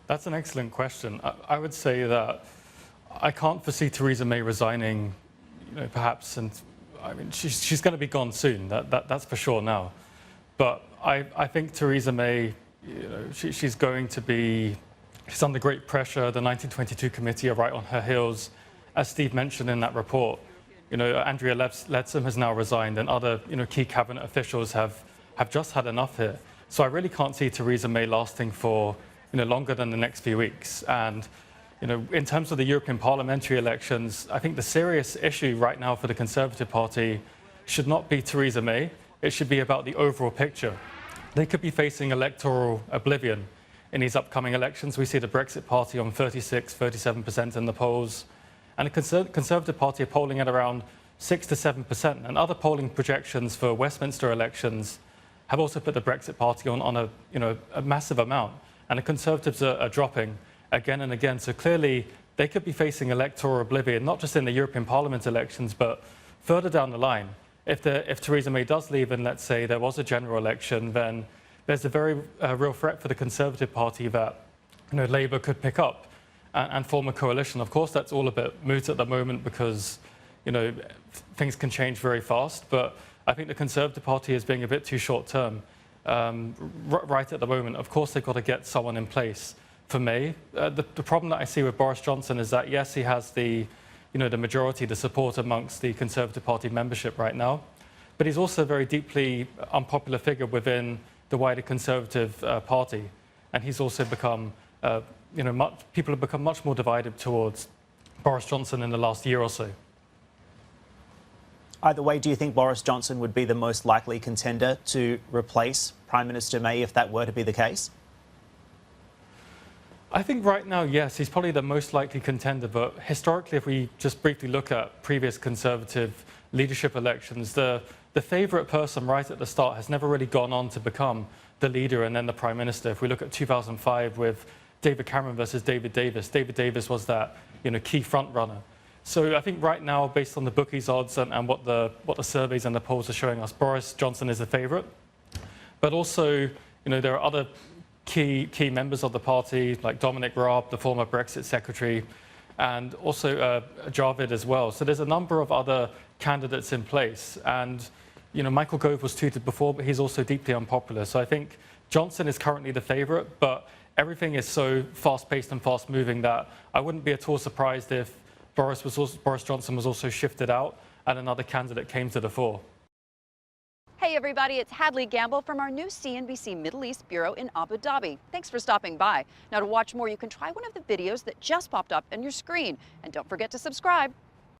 That's an excellent question. I would say that I can't foresee Theresa May resigning, perhaps, and I mean, she's going to be gone soon. That's for sure now. But I think Theresa May, she's going to be, she's under great pressure. The 1922 committee are right on her heels. As Steve mentioned in that report, Andrea Leadsom has now resigned, and other, key cabinet officials have just had enough here. So I really can't see Theresa May lasting for, longer than the next few weeks. And, in terms of the European parliamentary elections, I think the serious issue right now for the Conservative Party should not be Theresa May. It should be about the overall picture. They could be facing electoral oblivion in these upcoming elections. We see the Brexit Party on 37% in the polls, and the Conservative Party are polling at around 6 to 7%. And other polling projections for Westminster elections have also put the Brexit Party on a massive amount. And the Conservatives are dropping again and again. So clearly, they could be facing electoral oblivion, not just in the European Parliament elections, but further down the line. If Theresa May does leave, and let's say there was a general election, then there's a very real threat for the Conservative Party that Labour could pick up and form a coalition. Of course, that's all a bit moot at the moment because things can change very fast. But I think the Conservative Party is being a bit too short-term right at the moment. Of course, they've got to get someone in place for May. The problem that I see with Boris Johnson is that, yes, he has the majority, the support amongst the Conservative Party membership right now, but he's also a very deeply unpopular figure within the wider Conservative Party. And he's also become, people have become much more divided towards Boris Johnson in the last year or so. Either way, do you think Boris Johnson would be the most likely contender to replace Prime Minister May if that were to be the case? I think right now, yes, he's probably the most likely contender. But historically, if we just briefly look at previous Conservative leadership elections, the favourite person right at the start has never really gone on to become the leader and then the Prime Minister. If we look at 2005 with David Cameron versus David Davis was that key front runner. So I think right now, based on the bookies' odds and what the surveys and the polls are showing us, Boris Johnson is the favourite. But also, there are other key members of the party, like Dominic Raab, the former Brexit secretary, and also Javid as well. So there's a number of other candidates in place. And, Michael Gove was tweeted before, but he's also deeply unpopular. So I think Johnson is currently the favourite, but everything is so fast-paced and fast-moving that I wouldn't be at all surprised if Boris Johnson was also shifted out and another candidate came to the fore. Hey everybody, it's Hadley Gamble from our new CNBC Middle East Bureau in Abu Dhabi. Thanks for stopping by. Now to watch more, you can try one of the videos that just popped up on your screen. And don't forget to subscribe.